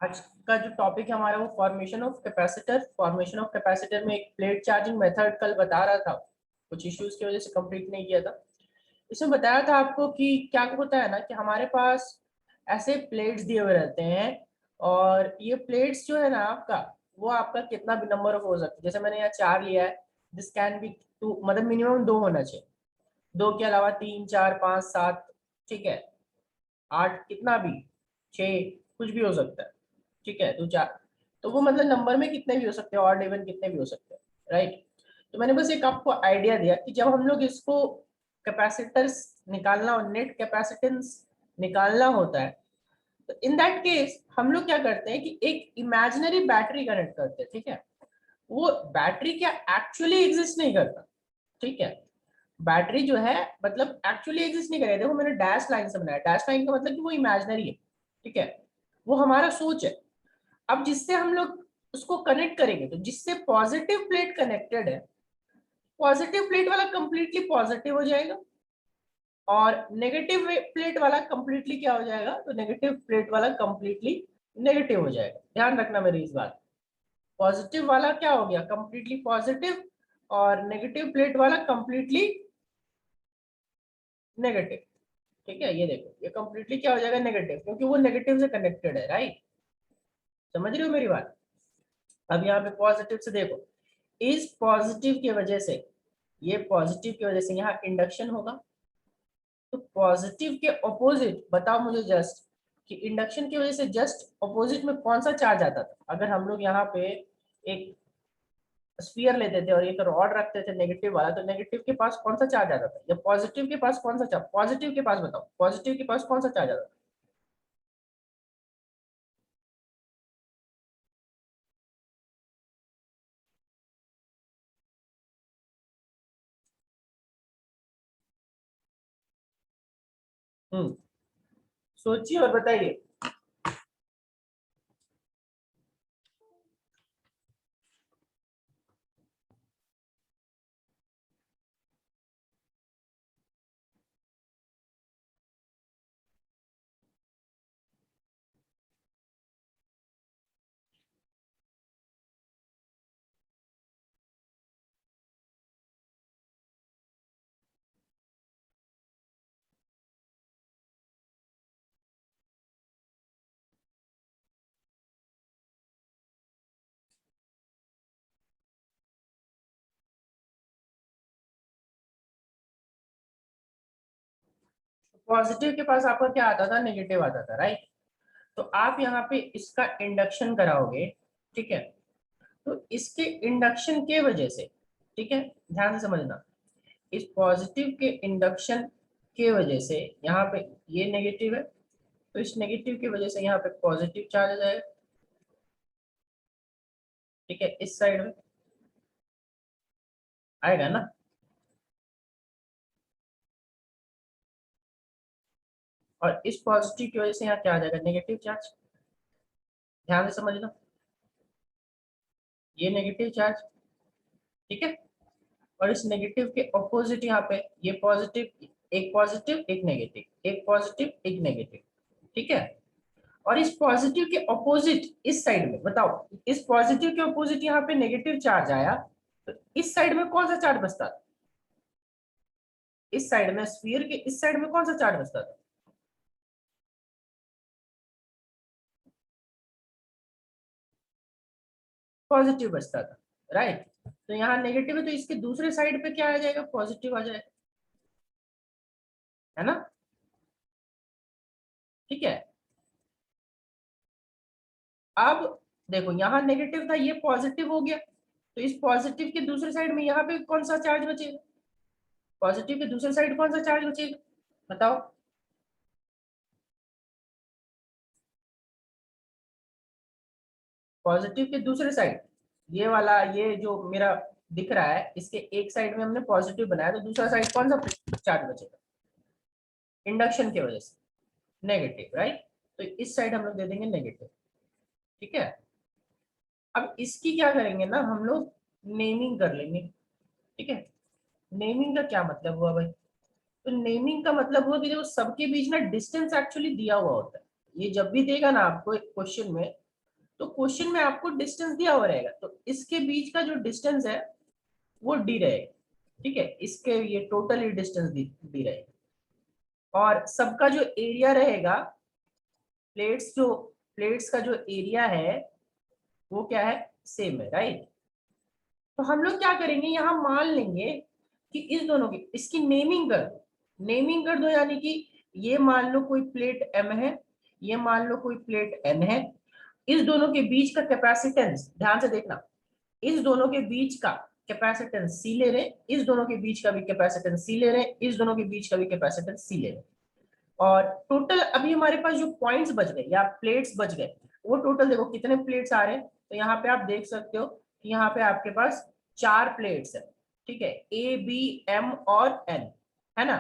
आज का जो टॉपिक है हमारा वो formation of capacitor. Formation of capacitor में एक प्लेट चार्जिंग मेथड कल बता रहा था, कुछ इश्यूज की वजह से कंप्लीट नहीं किया था। इसमें बताया था आपको कि क्या होता है ना कि हमारे पास ऐसे प्लेट्स दिए हुए रहते हैं, और ये प्लेट्स जो है ना आपका, वो आपका कितना भी नंबर ऑफ हो सकता है। जैसे मैंने यहाँ 4 लिया है, दिस कैन बी 2, मतलब मिनिमम 2 होना चाहिए। 2 के अलावा 3 4 5 7, ठीक है, 8, कितना भी, 6, कुछ भी हो सकता है। ठीक है, 2 4, तो वो मतलब नंबर में कितने भी हो सकते हैं, ऑड इवन कितने भी हो सकते हैं, राइट। तो मैंने बस एक आपको आइडिया दिया कि जब हम लोग इसको कैपेसिटर्स निकालना और नेट कैपेसिटेंस निकालना होता है, तो इन दैट केस हम लोग क्या करते हैं कि एक इमेजिनरी बैटरी कनेक्ट करते हैं। ठीक है, वो बैटरी क्या एक्चुअली एग्जिस्ट नहीं करता। ठीक है, बैटरी जो है मतलब एक्चुअली एग्जिस्ट नहीं करे। देखो मैंने डैश लाइन से बनाया, डैश लाइन का मतलब कि वो इमेजिनरी है। ठीक है, वो हमारा सोच है। अब जिससे हम लोग उसको कनेक्ट करेंगे, तो जिससे पॉजिटिव प्लेट कनेक्टेड है, पॉजिटिव प्लेट वाला कंप्लीटली पॉजिटिव हो जाएगा, और नेगेटिव प्लेट वाला कंप्लीटली क्या हो जाएगा, तो नेगेटिव प्लेट वाला कंप्लीटली नेगेटिव हो जाएगा। ध्यान रखना मेरी इस बात। पॉजिटिव वाला क्या हो गया, कंप्लीटली पॉजिटिव, और नेगेटिव प्लेट वाला कंप्लीटली नेगेटिव। ठीक है, ये देखो ये कंप्लीटली क्या हो जाएगा, नेगेटिव, क्योंकि वो नेगेटिव से कनेक्टेड है, राइट। समझ रहे हो मेरी बात। अब यहाँ पे पॉजिटिव से देखो, इस पॉजिटिव की वजह से, ये पॉजिटिव की वजह से यहाँ इंडक्शन होगा। तो पॉजिटिव के ऑपोजिट बताओ मुझे जस्ट, कि इंडक्शन की वजह से जस्ट ऑपोजिट में कौन सा चार्ज आता था। अगर हम लोग यहाँ पे एक स्फीयर लेते थे और एक रॉड रखते थे नेगेटिव वाला, तो नेगेटिव के पास कौन सा चार्ज आता था, या पॉजिटिव के पास कौन सा चार्ज, पॉजिटिव के पास बताओ, पॉजिटिव के पास कौन सा चार्ज आता था। सोचिए और बताइए। पॉजिटिव के पास आपका क्या आता था, नेगेटिव आता था, राइट। तो आप यहाँ पे इसका इंडक्शन कराओगे। ठीक है, तो इसके इंडक्शन के वजह से, ठीक है, ध्यान से समझना, इस पॉजिटिव के इंडक्शन के वजह से यहाँ पे ये नेगेटिव है, तो इस नेगेटिव की वजह से यहाँ पे पॉजिटिव चार्ज आ जाएगा। ठीक है, इस साइड में आएगा ना, और इस पॉजिटिव की वजह से यहाँ क्या आ जाएगा, नेगेटिव चार्ज। ध्यान से समझना, ये नेगेटिव चार्ज। ठीक है, और इस नेगेटिव के ऑपोजिट यहाँ पे ये पॉजिटिव, एक पॉजिटिव एक नेगेटिव, एक पॉजिटिव एक नेगेटिव। ठीक है, और इस पॉजिटिव के ऑपोजिट इस साइड में बताओ, इस पॉजिटिव के ऑपोजिट यहाँ पे नेगेटिव चार्ज आया, तो इस साइड में कौन सा चार्ज बचता था, इस साइड में स्फीयर के इस साइड में कौन सा चार्ज बचता था, पॉजिटिव बचता था, राइट। तो यहाँ नेगेटिव है, तो इसके दूसरे साइड पे क्या आ जाएगा, पॉजिटिव आ जाएगा, है ना। ठीक है, अब देखो यहाँ नेगेटिव था, ये पॉजिटिव हो गया, तो इस पॉजिटिव के दूसरे साइड में यहाँ पे कौन सा चार्ज बचेगा, पॉजिटिव के दूसरे साइड कौन सा चार्ज बचेगा, बताओ। पॉजिटिव के दूसरे साइड, ये वाला, ये जो मेरा दिख रहा है, इसके एक साइड में हमने पॉजिटिव बनाया, तो दूसरा साइड कौन सा चार्ज बचेगा, इंडक्शन की वजह से नेगेटिव, राइट। तो इस साइड हम लोग दे देंगे नेगेटिव। ठीक है, अब इसकी क्या करेंगे ना हम लोग, नेमिंग कर लेंगे। ठीक है, नेमिंग का क्या मतलब हुआ भाई, तो नेमिंग का मतलब हुआ कि जो सबके बीच ना डिस्टेंस एक्चुअली दिया हुआ होता है। ये जब भी देगा ना आपको एक क्वेश्चन में, तो क्वेश्चन में आपको डिस्टेंस दिया हुआ रहेगा, तो इसके बीच का जो डिस्टेंस है वो डी रहेगा, ठीक है, इसके ये टोटल ही डिस्टेंस डी रहेगा, और सबका जो एरिया रहेगा, प्लेट्स का जो एरिया है वो क्या है, सेम है, राइट। तो हम लोग क्या करेंगे, यहाँ मान लेंगे कि इस दोनों की, इसकी नेमिंग कर दो, नेमिंग कर दो, यानी कि ये मान लो कोई प्लेट एम है, ये मान लो कोई प्लेट एन है, इस दोनों के बीच का कैपेसिटेंस ध्यान से देखना, इस दोनों के बीच का कैपेसिटेंस सी ले रहे, इस दोनों के बीच का भी कैपेसिटेंस सी ले रहे, इस दोनों के बीच का भी कैपेसिटेंस सी ले रहे, और टोटल अभी हमारे पास जो पॉइंट्स बच गए या प्लेट्स बच गए, वो टोटल देखो कितने प्लेट्स आ रहे हैं। तो यहाँ पे आप देख सकते हो कि यहाँ पे आपके पास 4 प्लेट्स है, ठीक है, ए बी एम और एन, है ना।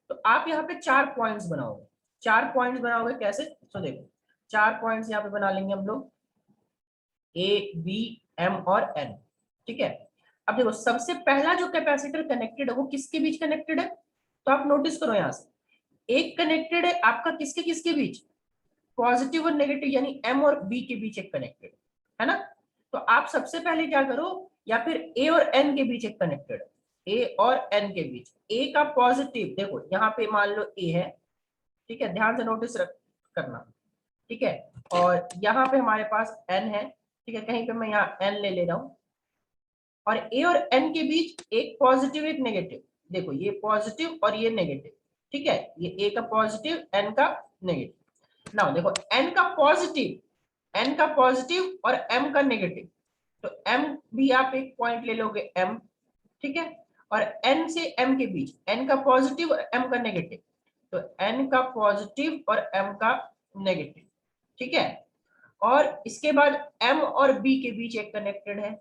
तो आप यहाँ पे 4 पॉइंट्स बनाओगे, 4 पॉइंट्स बनाओगे कैसे, तो देखो 4 पॉइंट्स यहाँ पे बना लेंगे हम लोग, ए बी एम और एन, ठीक है। अब देखो सबसे पहला जो कैपेसिटर कनेक्टेड है वो किसके बीच कनेक्टेड है, तो आप नोटिस करो यहाँ से, एक कनेक्टेड है आपका किसके किसके बीच, पॉजिटिव और नेगेटिव, यानी एम और बी के बीच एक कनेक्टेड है ना। तो आप सबसे पहले क्या करो, या फिर ए और एन के बीच एक कनेक्टेड है, ए और एन के बीच, ए का पॉजिटिव देखो यहाँ पे मान लो ए है, ठीक है, ध्यान से नोटिस करना, ठीक है, और यहाँ पे हमारे पास एन है, ठीक है, कहीं पे मैं यहाँ एन ले रहा हूँ, और ए और एन के बीच एक पॉजिटिव एक नेगेटिव, देखो ये पॉजिटिव और ये नेगेटिव, ठीक है, ये ए का पॉजिटिव एन का नेगेटिव। नाउ देखो एन का पॉजिटिव और एम का नेगेटिव, तो एम भी आप एक पॉइंट ले लोगे एम, ठीक है, और एन से एम के बीच एन का पॉजिटिव और एम का नेगेटिव, तो एन का पॉजिटिव और एम का नेगेटिव, ठीक है, और इसके बाद एम और बी के बीच एक कनेक्टेड है,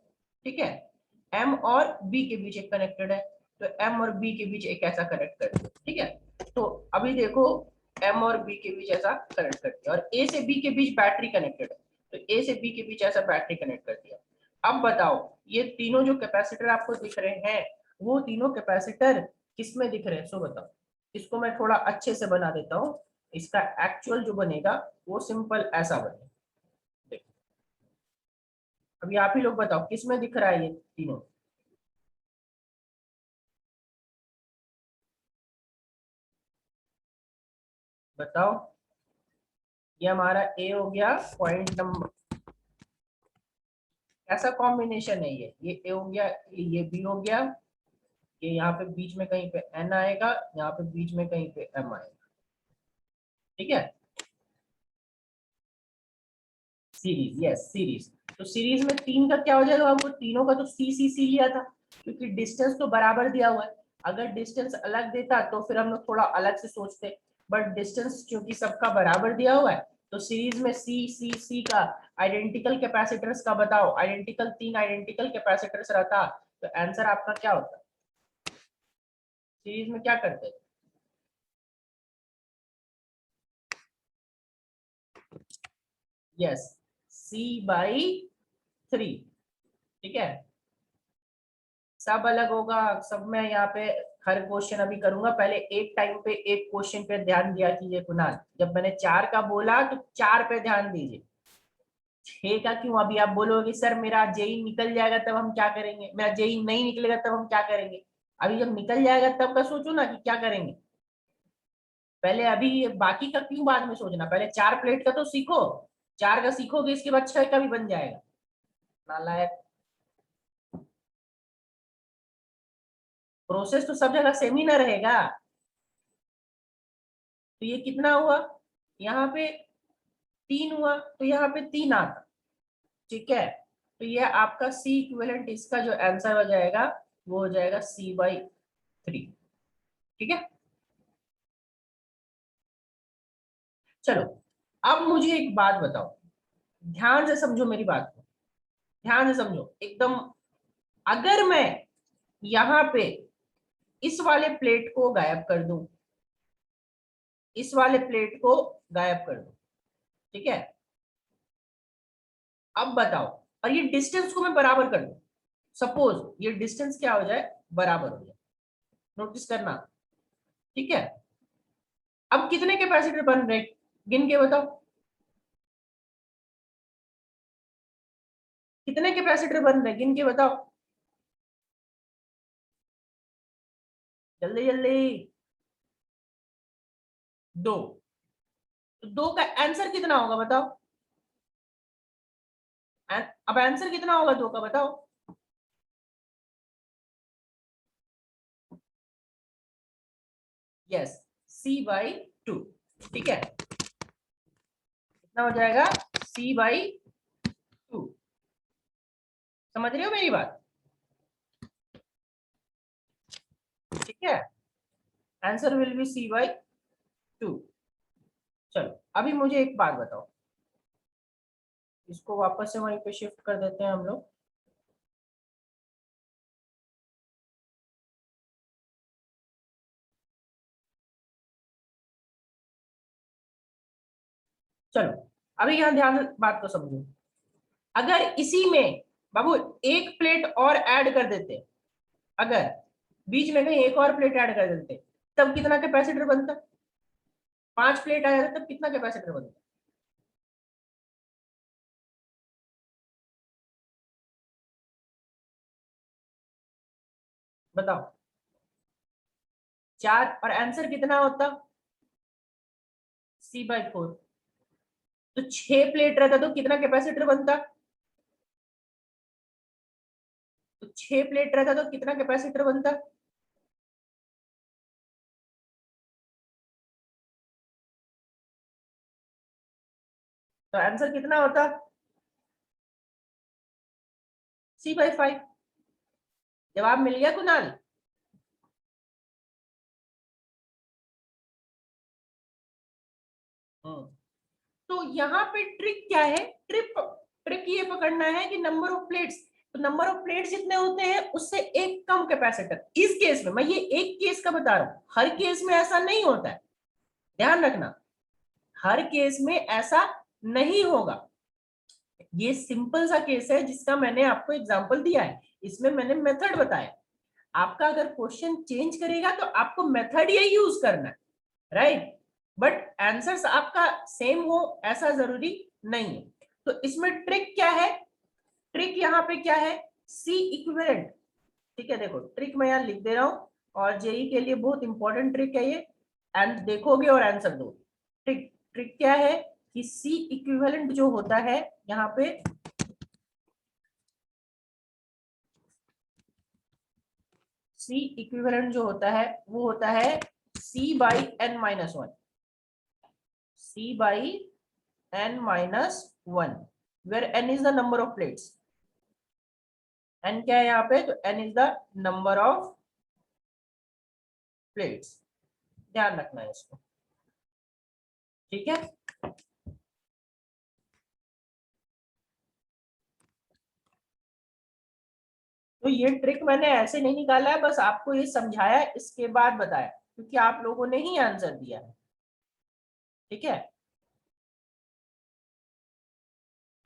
ठीक है, एम और बी के बीच एक कनेक्टेड है, तो एम और बी के बीच एक ऐसा कनेक्ट कर दिया, ठीक है। तो अभी देखो एम और बी के बीच ऐसा कनेक्ट कर दिया, और ए से बी के बीच बैटरी कनेक्टेड है, तो ए से बी के बीच ऐसा बैटरी कनेक्ट कर दिया। अब बताओ ये तीनों जो कैपेसिटर आपको दिख रहे हैं, वो तीनों कैपेसिटर किस में दिख रहे हैं, सो बताओ। इसको मैं थोड़ा अच्छे से बना देता हूँ, इसका एक्चुअल जो बनेगा वो सिंपल ऐसा बनेगा, देखो अभी आप ही लोग बताओ किस में दिख रहा है ये तीनों, बताओ। ये हमारा ए हो गया पॉइंट नंबर, ऐसा कॉम्बिनेशन है ये ए हो गया, ये बी हो गया, ये यहाँ पे बीच में कहीं पे एन आएगा, यहाँ पे बीच में कहीं पे एम आएगा, ठीक है, सीरीज, यस सीरीज। तो सीरीज में तीन का क्या हो जाएगा, हमको तीनों का तो सी सी सी लिया था, क्योंकि डिस्टेंस तो बराबर दिया हुआ है, अगर डिस्टेंस अलग देता तो फिर हम लोग थोड़ा अलग से सोचते, बट डिस्टेंस क्योंकि सबका बराबर दिया हुआ है, तो सीरीज में सी सी सी का आइडेंटिकल कैपेसिटर्स का बताओ, आइडेंटिकल तीन आइडेंटिकल कैपेसिटर्स रहता, तो आंसर आपका क्या होता, सीरीज में क्या करते, यस C/3, ठीक है, सब अलग होगा, सब मैं यहाँ पे हर क्वेश्चन अभी करूंगा, पहले एक टाइम पे एक क्वेश्चन पे ध्यान दिया कीजिए कुणाल, जब मैंने 4 का बोला तो 4 पे ध्यान दीजिए, 6 का क्यों, अभी आप बोलोगे सर मेरा जेई निकल जाएगा तब हम क्या करेंगे, मेरा जेई नहीं निकलेगा तब हम क्या करेंगे, अभी जब निकल जाएगा तब का सोचो ना कि क्या करेंगे, पहले अभी ये बाकी का क्यों बाद में सोचना, पहले 4 प्लेट का तो सीखो, 4 का सीखोगे इसके बाद 6 का भी बन जाएगा, नालायक। प्रोसेस तो सब जगह सेम ही ना रहेगा, तो ये कितना हुआ, यहाँ पे 3 हुआ, तो यहाँ पे 3 आता, ठीक है, तो ये आपका सी इक्विवेलेंट, इसका जो आंसर हो जाएगा वो हो जाएगा C/3, ठीक है। चलो अब मुझे एक बात बताओ, ध्यान से समझो मेरी बात को, ध्यान से समझो एकदम, अगर मैं यहाँ पे इस वाले प्लेट को गायब कर दूं, इस वाले प्लेट को गायब कर दूं, ठीक है, अब बताओ, और ये डिस्टेंस को मैं बराबर कर दूं, सपोज ये डिस्टेंस क्या हो जाए, बराबर हो जाए, नोटिस करना, ठीक है, अब कितने कैपेसिटर बन रहे, गिन के बताओ, कितने कैपेसिटर बन रहे गिन के बताओ, जल्दी जल्दी। दो। तो दो का आंसर कितना होगा बताओ, अब आंसर कितना होगा दो का बताओ। Yes, C/2। ठीक है, कितना हो जाएगा, C/2। समझ रहे हो मेरी बात, ठीक है, आंसर विल बी C/2। चलो अभी मुझे एक बात बताओ, इसको वापस से वहीं पे शिफ्ट कर देते हैं हम लोग। चलो अभी यहाँ ध्यान से बात को समझो, अगर इसी में बाबू एक प्लेट और ऐड कर देते, अगर बीच में कहीं एक और प्लेट ऐड कर देते, तब कितना कैपेसिटर बनता, 5 प्लेट आया था तब कितना कैपेसिटर बनता, बताओ। 4, और आंसर कितना होता, C/4। तो 6 प्लेट रहता तो कितना कैपेसिटर बनता, तो 6 प्लेट रहता तो कितना कैपेसिटर बनता, तो आंसर कितना होता, C/5। जवाब मिल गया कुणाल। तो यहाँ पे ट्रिक क्या है, ट्रिक ट्रिक ये पकड़ना है कि नंबर ऑफ प्लेट्स, तो नंबर ऑफ प्लेट्स जितने होते हैं उससे एक कम कैपेसिटर। इस केस में मैं ये एक केस का बता रहा हूं, हर केस में ऐसा नहीं होता है, ध्यान रखना, हर केस में ऐसा नहीं होगा। ये सिंपल सा केस है जिसका मैंने आपको एग्जांपल दिया है, इसमें मैंने मेथड बताया। आपका अगर क्वेश्चन चेंज करेगा तो आपको मेथड ये यूज करना है, राइट, बट आंसर्स आपका सेम हो ऐसा जरूरी नहीं है। तो इसमें ट्रिक क्या है, ट्रिक यहाँ पे क्या है, सी इक्विवेलेंट। ठीक है, देखो ट्रिक मैं यहाँ लिख दे रहा हूँ, और जेई के लिए बहुत इंपॉर्टेंट ट्रिक है ये, एंड देखोगे और आंसर दो। ट्रिक ट्रिक क्या है कि सी इक्विवेलेंट जो होता है यहाँ पे, सी इक्विवेलेंट जो होता है वो होता है C/n-1, C/n-1, where n is the number of plates। n क्या है यहाँ पे, तो n is the number of plates, ध्यान रखना है इसको, ठीक है। तो ये ट्रिक मैंने ऐसे नहीं निकाला है, बस आपको ये समझाया इसके बाद बताया, क्योंकि आप लोगों ने ही आंसर दिया है, ठीक है।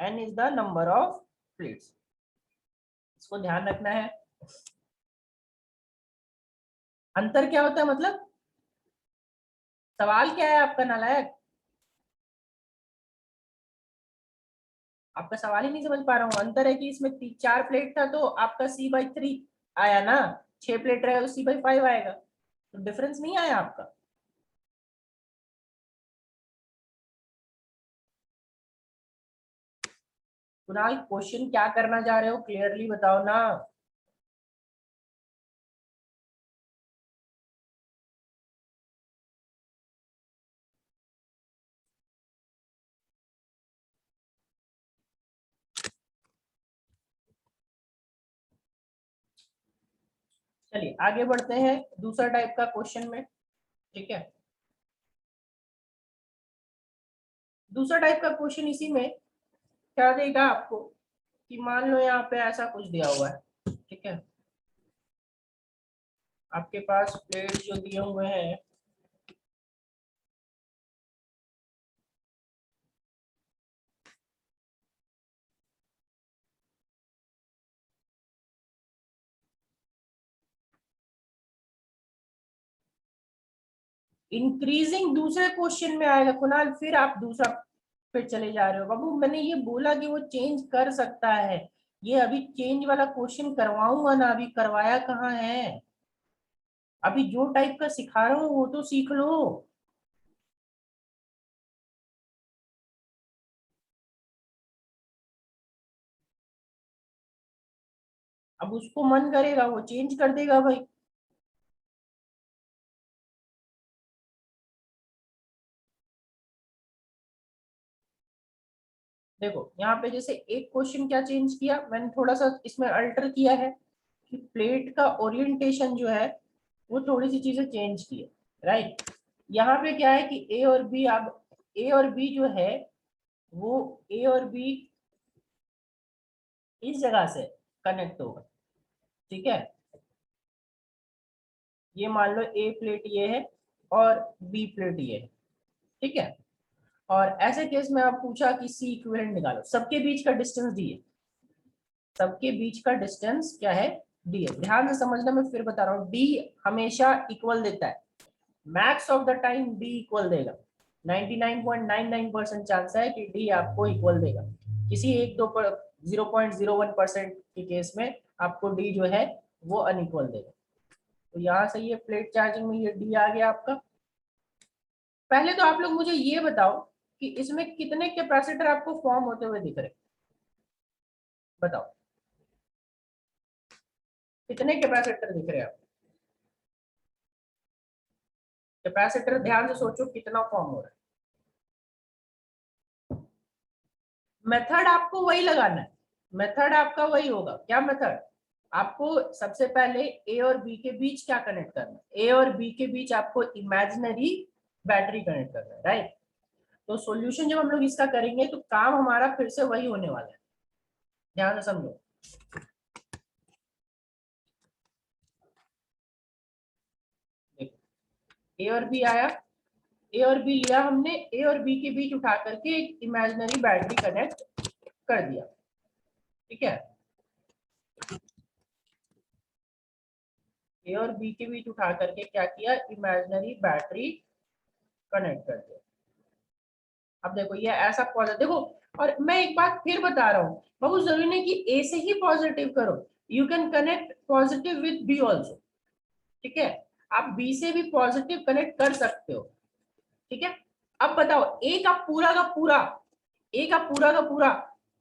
n is the number of plates, इसको ध्यान रखना है। अंतर क्या होता है मतलब, सवाल क्या है आपका नालायक, आपका सवाल ही नहीं समझ पा रहा हूँ। अंतर है कि इसमें 4 प्लेट था तो आपका C/3 आया ना, 6 प्लेट रहेगा तो C/5 आएगा, तो डिफरेंस नहीं आया आपका। कुणाल क्वेश्चन क्या करना चाह रहे हो, क्लियरली बताओ ना। चलिए आगे बढ़ते हैं दूसरा टाइप का क्वेश्चन में, ठीक है। दूसरा टाइप का क्वेश्चन इसी में क्या देगा आपको, कि मान लो यहाँ पे ऐसा कुछ दिया हुआ है, ठीक है, आपके पास प्लेट जो दिए हुए हैं, इंक्रीजिंग दूसरे क्वेश्चन में आएगा कुणाल, फिर आप दूसरा पे चले जा रहे हो। बाबू मैंने ये बोला कि वो चेंज कर सकता है, ये अभी चेंज वाला क्वेश्चन करवाऊंगा ना, अभी करवाया कहाँ है। अभी जो टाइप का सिखा रहा हूँ वो तो सीख लो। अब उसको मन करेगा वो चेंज कर देगा भाई। देखो यहाँ पे जैसे एक क्वेश्चन क्या चेंज किया मैंने, थोड़ा सा इसमें अल्टर किया है कि प्लेट का ओरिएंटेशन जो है वो थोड़ी सी चीजें चेंज की है, राइट। यहाँ पे क्या है कि ए और बी, अब ए और बी जो है वो ए और बी इस जगह से कनेक्ट होगा, ठीक है। ये मान लो ए प्लेट ये है और बी प्लेट ये है, ठीक है। और ऐसे केस में आप पूछा कि सी इक्विवेलेंट निकालो, सबके बीच का डिस्टेंस डी है, सबके बीच का डिस्टेंस क्या है, डी है। ध्यान से समझना, मैं फिर बता रहा हूँ, डी हमेशा इक्वल देता है, max of the time D equal देगा। 99.99% चांस है कि डी आपको इक्वल देगा। किसी एक दो पर 0.01% के केस में आपको डी जो है वो अनइक्वल देगा। तो यहाँ से ये प्लेट चार्जिंग में ये डी आ गया आपका। पहले तो आप लोग मुझे ये बताओ कि इसमें कितने कैपेसिटर आपको फॉर्म होते हुए दिख रहे, बताओ कितने कैपेसिटर दिख रहे हैं आपको। कैपेसिटर ध्यान से सोचो कितना फॉर्म हो रहा है। मेथड आपको वही लगाना है, मेथड आपका वही होगा। क्या मेथड, आपको सबसे पहले ए और बी के बीच क्या कनेक्ट करना है, ए और बी के बीच आपको इमेजिनरी बैटरी कनेक्ट करना है, राइट। तो सॉल्यूशन जब हम लोग इसका करेंगे तो काम हमारा फिर से वही होने वाला है, ध्यान से समझो। ए और बी आया, ए और बी लिया हमने, ए और बी के बीच उठा करके एक इमेजिनरी बैटरी कनेक्ट कर दिया, ठीक है। ए और बी के बीच उठा करके क्या किया, इमेजिनरी बैटरी कनेक्ट कर दिया। अब देखो ये ऐसा पॉजिटिव देखो, और मैं एक बात फिर बता रहा हूँ, बहुत जरूरी नहीं कि ए से ही पॉजिटिव करो, you can connect positive with B also, ठीक है। आप बी से भी पॉजिटिव कनेक्ट कर सकते हो, ठीक है। अब बताओ ए का पूरा का पूरा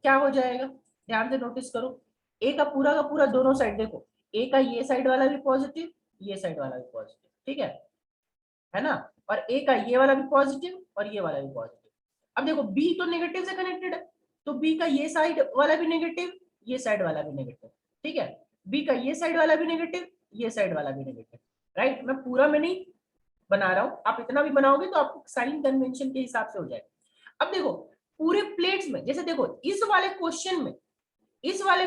क्या हो जाएगा, ध्यान से नोटिस करो। ए का पूरा दोनों साइड देखो, ए का ये साइड वाला भी पॉजिटिव, ये साइड वाला भी पॉजिटिव, ठीक है ना। और ए का ये वाला भी पॉजिटिव और ये वाला भी पॉजिटिव। अब देखो बी तो नेगेटिव से कनेक्टेड है, तो बी का ये साइड वाला भी नेगेटिव, ये साइड वाला भी नेगेटिव, ठीक है। बी का ये साइड वाला भी नेगेटिव, ये साइड वाला भी नेगेटिव, राइट। मैं पूरा में नहीं बना रहा हूं, आप इतना भी बनाओगे तो आपको साइन कन्वेंशन के हिसाब से हो जाएगा। अब देखो पूरे प्लेट्स में, जैसे देखो इस वाले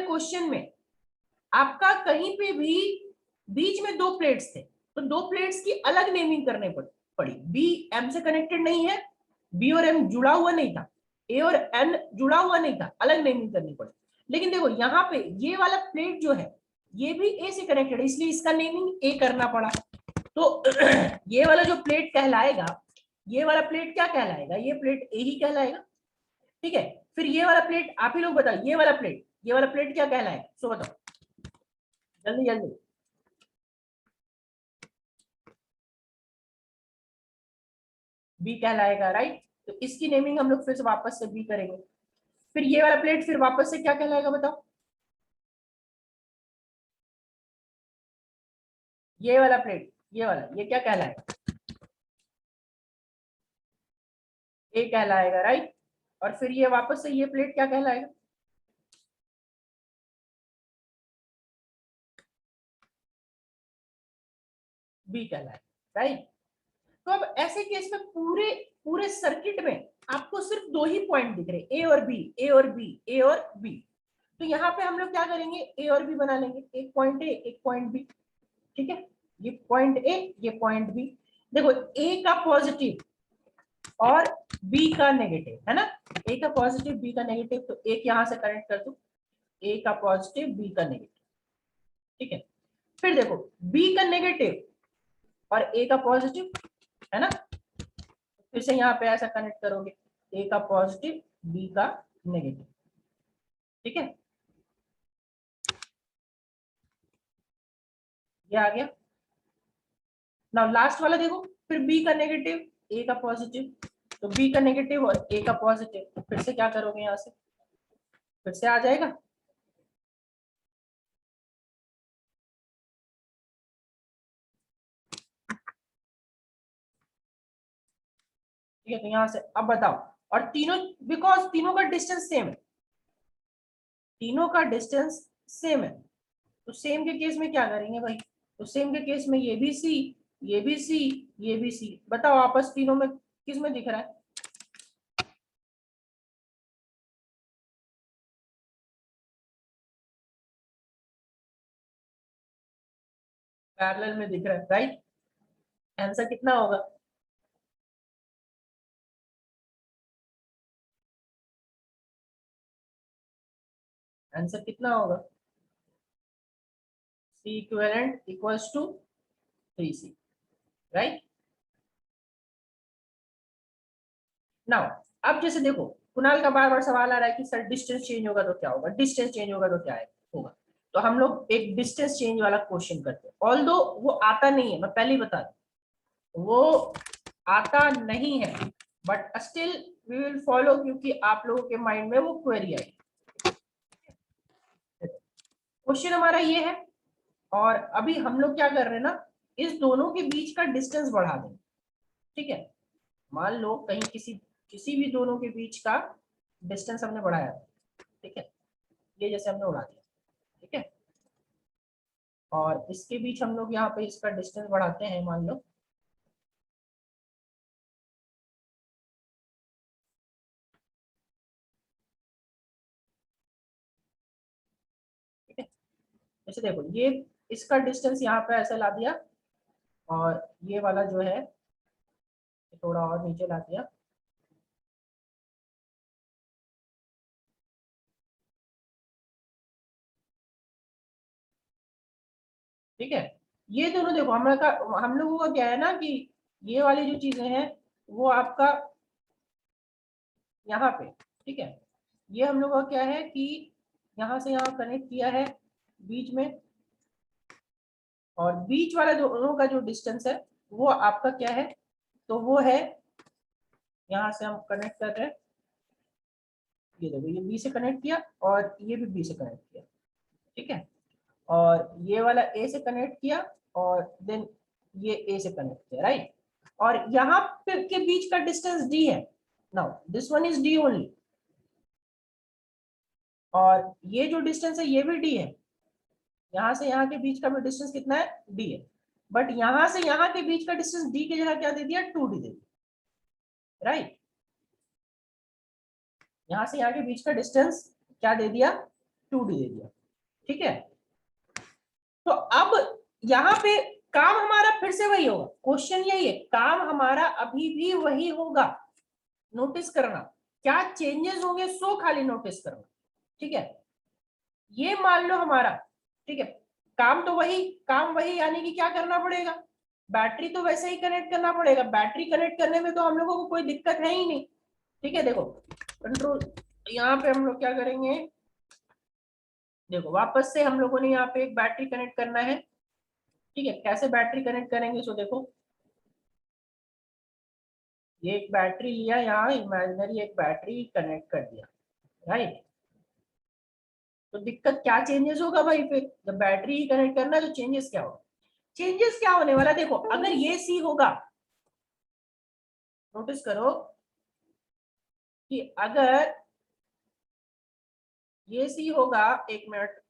क्वेश्चन में आपका कहीं पे भी बीच में दो प्लेट्स थे, तो दो प्लेट्स की अलग नेमिंग करने पड़ी। बी एम से कनेक्टेड नहीं है, बी और एम जुड़ा हुआ नहीं था, ए और एन जुड़ा हुआ नहीं था, अलग नेमिंग करनी पड़ी। लेकिन देखो यहाँ पे ये वाला प्लेट जो है ये भी ए से कनेक्टेड है, इसलिए इसका नेमिंग ए करना पड़ा। तो ये वाला जो प्लेट कहलाएगा, ये वाला प्लेट क्या कहलाएगा, ये प्लेट ए ही कहलाएगा, ठीक है। फिर ये वाला प्लेट आप ही लोग बताओ, ये वाला प्लेट क्या कहलाएगा, सो बताओ जल्दी जल्दी। बी कहलाएगा, राइट। तो इसकी नेमिंग हम लोग फिर से वापस से बी करेंगे। फिर ये वाला प्लेट फिर वापस से क्या कहलाएगा बताओ, ये वाला प्लेट, ये वाला ये क्या कहलाएगा, ए कहलाएगा, राइट। और फिर ये वापस से ये प्लेट क्या कहलाएगा, बी कहलाएगा, राइट। तो अब ऐसे केस में पूरे पूरे सर्किट में आपको सिर्फ दो ही पॉइंट दिख रहे, ए और बी, ए और बी, ए और बी। तो यहाँ पे हम लोग क्या करेंगे, ए और बी बना लेंगे, एक पॉइंट ए एक पॉइंट बी, ठीक है। ये पॉइंट ए ये पॉइंट बी। देखो ए का पॉजिटिव और बी का नेगेटिव है ना, ए का पॉजिटिव बी का नेगेटिव, तो एक यहां से कनेक्ट कर दो, ए का पॉजिटिव बी का नेगेटिव, ठीक है। फिर देखो बी का नेगेटिव और ए का पॉजिटिव है ना, फिर से यहाँ पे ऐसा कनेक्ट करोगे, ए का पॉजिटिव बी का नेगेटिव, ठीक है। ये आ गया। नाउ लास्ट वाला देखो, फिर बी का नेगेटिव ए का पॉजिटिव, तो बी का नेगेटिव और ए का पॉजिटिव, तो फिर से क्या करोगे, यहाँ से फिर से आ जाएगा। ठीक है, तो यहाँ से अब बताओ, और तीनों, बिकॉज तीनों का डिस्टेंस सेम है, तीनों का डिस्टेंस सेम है, तो सेम के केस में क्या करेंगे भाई, तो सेम के केस में ये भी सी, ये भी सी, ये भी सी, बताओ आपस तीनों में किस में दिख रहा है, पैरेलल में दिख रहा है, राइट। आंसर कितना होगा, आंसर कितना होगा, C equivalent equals to 3c, right. Now अब जैसे देखो, कुणाल का बार बार सवाल आ रहा है कि सर डिस्टेंस चेंज होगा तो क्या होगा, डिस्टेंस चेंज होगा तो क्या होगा, तो हम लोग एक डिस्टेंस चेंज वाला क्वेश्चन करते हैं, ऑल्दो वो आता नहीं है, मैं पहले ही बता दूं वो आता नहीं है, but still we will follow, क्योंकि आप लोगों के माइंड में वो क्वेरी आई। क्वेश्चन हमारा ये है, और अभी हम लोग क्या कर रहे हैं ना, इस दोनों के बीच का डिस्टेंस बढ़ा दें, ठीक है। मान लो कहीं किसी किसी भी दोनों के बीच का डिस्टेंस हमने बढ़ाया, ठीक है, ये जैसे हमने उड़ा दिया, ठीक है, और इसके बीच हम लोग यहाँ पे इसका डिस्टेंस बढ़ाते हैं, मान लो ठीक है, जैसे देखो ये इसका डिस्टेंस यहाँ पे ऐसे ला दिया, और ये वाला जो है थोड़ा और नीचे ला दिया, ठीक है। ये दोनों देखो हम लोगों का क्या है ना कि ये वाली जो चीजें हैं वो आपका यहाँ पे, ठीक है, ये हम लोग का क्या है कि यहाँ से यहाँ कनेक्ट किया है बीच में, और बीच वाला दोनों का जो डिस्टेंस है वो आपका क्या है, तो वो है, यहाँ से हम कनेक्ट कर रहे हैं, ये देखो ये बी से कनेक्ट किया और ये भी बी से कनेक्ट किया, ठीक है, और ये वाला ए से कनेक्ट किया और देन ये ए से कनेक्ट किया, राइट। और यहाँ पे के बीच का डिस्टेंस डी है, now this one is D only, और ये जो डिस्टेंस है ये भी डी है, यहाँ से यहाँ के बीच का भी डिस्टेंस कितना है, डी है, बट यहाँ से यहाँ के बीच का डिस्टेंस डी की जगह क्या दे दिया, 2d दे दिया, राइट। यहाँ से यहाँ के बीच का डिस्टेंस क्या दे दिया, 2d दे दिया, ठीक है। तो अब यहाँ पे काम हमारा फिर से वही होगा, क्वेश्चन यही है, काम हमारा अभी भी वही होगा, नोटिस करना क्या चेंजेस होंगे, सो खाली नोटिस करना, ठीक है। ये मान लो हमारा, ठीक है, काम वही यानी कि क्या करना पड़ेगा, बैटरी तो वैसे ही कनेक्ट करना पड़ेगा, बैटरी कनेक्ट करने में तो हम लोगों को कोई दिक्कत है ही नहीं, ठीक है। देखो कंट्रोल, यहाँ पे हम लोग क्या करेंगे, देखो वापस से हम लोगों ने यहाँ पे एक बैटरी कनेक्ट करना है, ठीक है, कैसे बैटरी कनेक्ट करेंगे, सो देखो ये एक बैटरी लिया, यहाँ इमेजिनरी एक बैटरी कनेक्ट कर दिया, राइट। तो दिक्कत क्या चेंजेस होगा भाई, फिर जब बैटरी ही कनेक्ट करना है तो चेंजेस क्या होगा, चेंजेस क्या होने वाला, देखो अगर ये सी होगा, नोटिस करो कि अगर ये सी होगा, एक मिनट,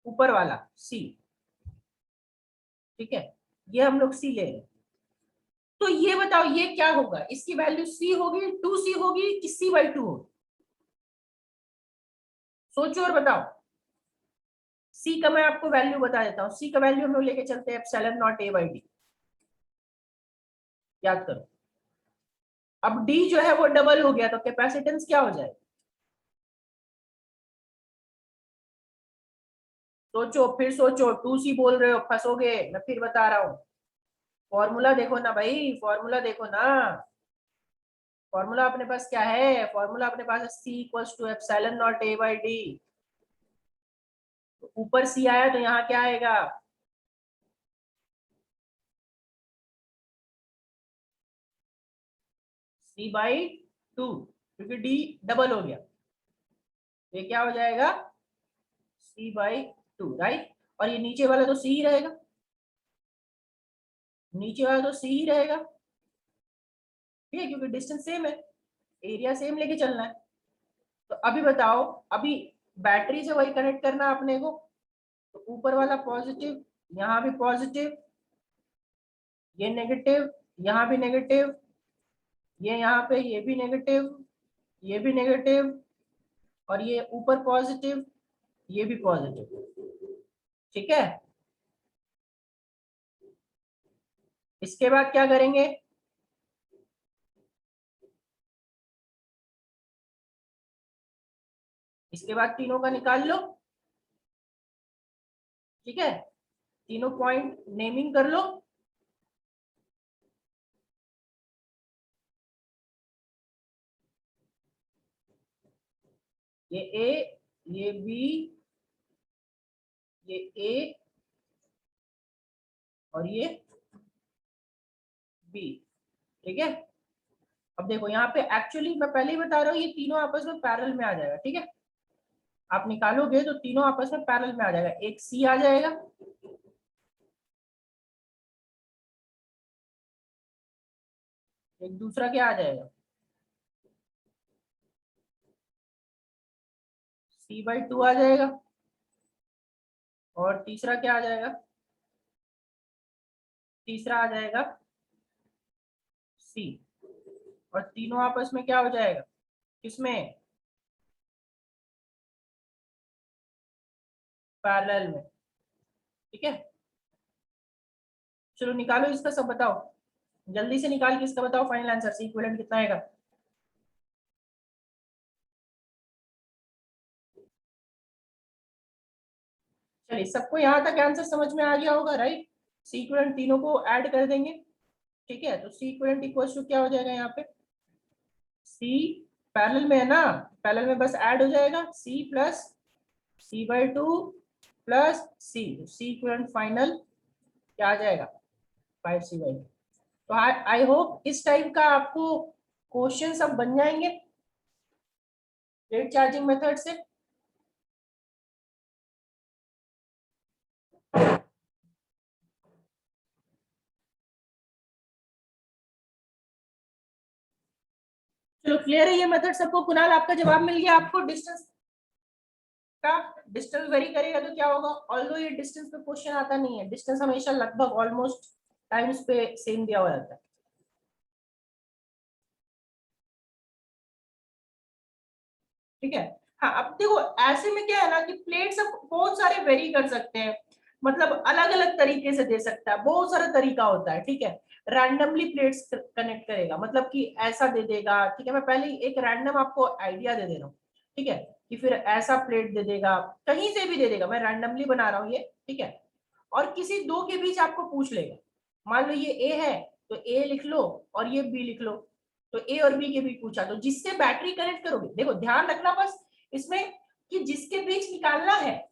ऊपर वाला सी, ठीक है, ये हम लोग सी ले रहे हैं, तो ये बताओ ये क्या होगा, इसकी वैल्यू सी होगी, 2c होगी कि c/2 होगी, सोचो और बताओ। सी का मैं आपको वैल्यू बता देता हूँ, सी का वैल्यू हम लोग लेके चलते हैं एप्सिलॉन नॉट a/d, याद करो। अब डी जो है वो डबल हो गया, तो कैपेसिटेंस क्या हो जाएगा, सोचो फिर सोचो, 2c बोल रहे हो फंसोगे, मैं फिर बता रहा हूँ, फॉर्मूला देखो ना भाई, फॉर्मूला देखो ना, फॉर्मूला अपने पास क्या है, फॉर्मूला अपने पास है C equals to epsilon not a/d, ऊपर सी आया तो यहाँ क्या आएगा, C/2, क्योंकि D डबल हो गया, ये क्या हो जाएगा C/2, राइट। और ये नीचे वाला तो C ही रहेगा, नीचे वाला तो C ही रहेगा, ठीक है, क्योंकि डिस्टेंस सेम है, एरिया सेम लेके चलना है। तो अभी बताओ, अभी बैटरी से वही कनेक्ट करना है अपने को, तो ऊपर वाला पॉजिटिव, यहाँ भी पॉजिटिव, ये नेगेटिव, यहाँ भी नेगेटिव, ये यहाँ पे ये भी नेगेटिव, ये भी नेगेटिव, और ये ऊपर पॉजिटिव, ये भी पॉजिटिव, ठीक है। इसके बाद क्या करेंगे, इसके बाद तीनों का निकाल लो, ठीक है, तीनों पॉइंट नेमिंग कर लो। ये ए, ये बी, ये ए, और ये बी, ठीक है। अब देखो यहाँ पे एक्चुअली मैं पहले ही बता रहा हूँ, ये तीनों आपस में पैरेलल में आ जाएगा, ठीक है। आप निकालोगे तो तीनों आपस में पैरेलल में आ जाएगा, एक सी आ जाएगा, एक दूसरा क्या आ जाएगा, C/2 आ जाएगा, और तीसरा क्या आ जाएगा, तीसरा आ जाएगा C, और तीनों आपस में क्या हो जाएगा, किसमें, पैरेलल में, ठीक है। चलो निकालो इसका सब, बताओ जल्दी से निकाल के इसका बताओ फाइनल आंसर, सी इक्विवेलेंट कितना आएगा। चलिए सबको यहाँ तक आंसर समझ में आ गया होगा, राइट। सी इक्विवेलेंट तीनों को ऐड कर देंगे, ठीक है, तो सी इक्विवेलेंट इक्वल टू क्या हो जाएगा यहाँ पे, सी पैरेलल में है ना, पैरेलल में बस ऐड हो जाएगा, सी प्लस C/2 प्लस सी, सी इक्विवेलेंट फाइनल क्या आ जाएगा 5C/2। तो आई होप इस टाइप का आपको क्वेश्चन सब बन जाएंगे प्लेट चार्जिंग मेथड से। चलो क्लियर है ये मेथड सबको। कुणाल आपका जवाब मिल गया आपको, डिस्टेंस का डिस्टेंस वेरी करेगा तो क्या होगा, ऑल्दो ये डिस्टेंस पे क्वेश्चन आता नहीं है, डिस्टेंस हमेशा लगभग ऑलमोस्ट टाइम्स पे सेम दिया हुआ रहता है, ठीक है। हाँ अब देखो ऐसे में क्या है ना कि प्लेट सब बहुत सारे वेरी कर सकते हैं, मतलब अलग अलग तरीके से दे सकता है, बहुत सारा तरीका होता है, ठीक है। रैंडमली प्लेट्स कनेक्ट करेगा, मतलब कि ऐसा दे देगा, ठीक है, मैं पहले एक रैंडम आपको आइडिया दे दे रहा हूँ, ठीक है, कि फिर ऐसा प्लेट दे देगा, कहीं से भी दे देगा, मैं रैंडमली बना रहा हूँ ये, ठीक है। और किसी दो के बीच आपको पूछ लेगा, मान लो ये ए है तो ए लिख लो और ये बी लिख लो, तो ए और बी के बीच पूछा, तो जिससे बैटरी कनेक्ट करोगे, देखो ध्यान रखना बस इसमें कि जिसके बीच निकालना है,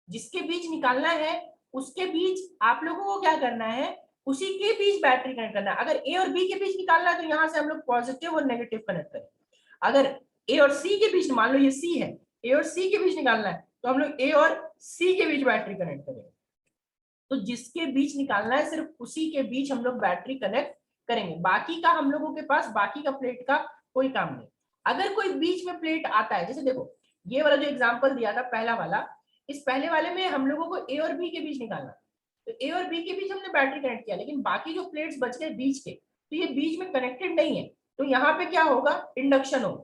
जिसके बीच निकालना है उसके बीच आप लोगों को क्या करना है, उसी के बीच बैटरी कनेक्ट करना है। अगर ए और बी के बीच निकालना है तो यहाँ से हम लोग पॉजिटिव और नेगेटिव कनेक्ट करें। अगर ए और सी के बीच, मान लो ये सी है, ए और सी के बीच निकालना है तो हम लोग ए और सी के बीच बैटरी कनेक्ट करेंगे। तो जिसके बीच निकालना है सिर्फ उसी के बीच हम लोग बैटरी कनेक्ट करेंगे, बाकी का हम लोगों के पास बाकी का प्लेट का कोई काम नहीं। अगर कोई बीच में प्लेट आता है, जैसे देखो ये वाला जो एग्जांपल दिया था पहला वाला, इस पहले वाले में हम लोगों को ए और बी के बीच निकालना, तो ए और बी के बीच हमने बैटरी कनेक्ट किया, लेकिन बाकी जो प्लेट्स बच गए बीच के, तो ये बीच में कनेक्टेड नहीं है, तो यहाँ पे क्या होगा, इंडक्शन होगा,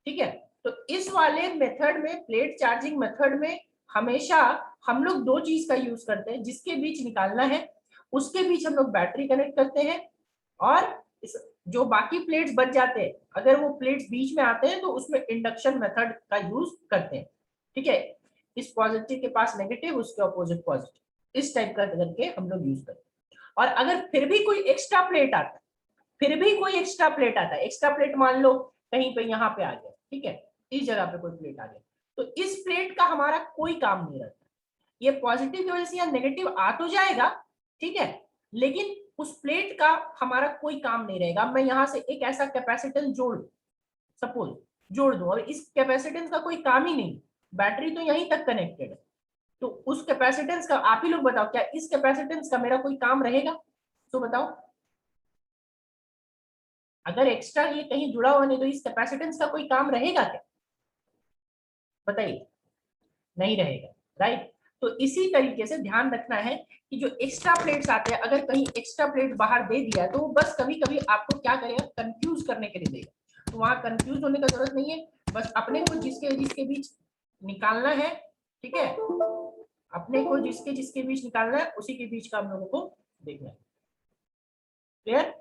ठीक है। तो इस वाले मेथड में, प्लेट चार्जिंग मेथड में हमेशा हम लोग दो चीज का यूज करते हैं, जिसके बीच निकालना है उसके बीच हम लोग बैटरी कनेक्ट करते हैं, और इस जो बाकी प्लेट्स बच जाते हैं अगर वो प्लेट्स बीच में आते हैं तो उसमें इंडक्शन मेथड का यूज करते हैं, ठीक है। इस पॉजिटिव के पास नेगेटिव, उसके ऑपोजिट पॉजिटिव, इस टाइप का करके हम लोग यूज करते हैं। और अगर फिर भी कोई एक्स्ट्रा प्लेट आता है, फिर भी कोई एक्स्ट्रा प्लेट आता है, एक्स्ट्रा प्लेट मान लो कहीं पे यहाँ पे आ गया, ठीक है, इस जगह पे कोई प्लेट आ गया, तो इस प्लेट का हमारा कोई काम नहीं रहता, ये पॉजिटिव की वजह से यहाँ नेगेटिव आ तो जाएगा, ठीक है, लेकिन उस प्लेट का हमारा कोई काम नहीं रहेगा। मैं यहाँ से एक ऐसा कैपेसिटेंस सपोज जोड़ दूं, और इस कैपेसिटेंस का कोई काम ही नहीं, बैटरी तो यहीं तक कनेक्टेड है, तो उस कैपेसिटेंस का आप ही लोग बताओ, क्या इस कैपेसिटेंस का मेरा कोई काम रहेगा? तो बताओ, अगर एक्स्ट्रा ये कहीं जुड़ा हुआ नहीं तो इस कैपेसिटेंस का कोई काम रहेगा क्या? बताइए, नहीं रहेगा, राइट। तो इसी तरीके से ध्यान रखना है कि जो एक्स्ट्रा प्लेट्स आते हैं, अगर कहीं एक्स्ट्रा प्लेट बाहर दे दिया तो बस कभी कभी आपको क्या करेगा, कंफ्यूज करने के लिए देगा। तो वहां कंफ्यूज होने का जरूरत नहीं है, बस अपने को जिसके जिसके बीच निकालना है, ठीक है, अपने को जिसके जिसके बीच निकालना है उसी के बीच का हम लोगों को देखना है। क्लियर?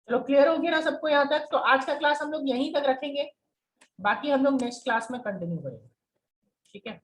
चलो क्लियर हो गया ना सबको यहाँ तक? तो आज का क्लास हम लोग यहीं तक रखेंगे, बाकी हम लोग नेक्स्ट क्लास में कंटिन्यू करेंगे, ठीक है।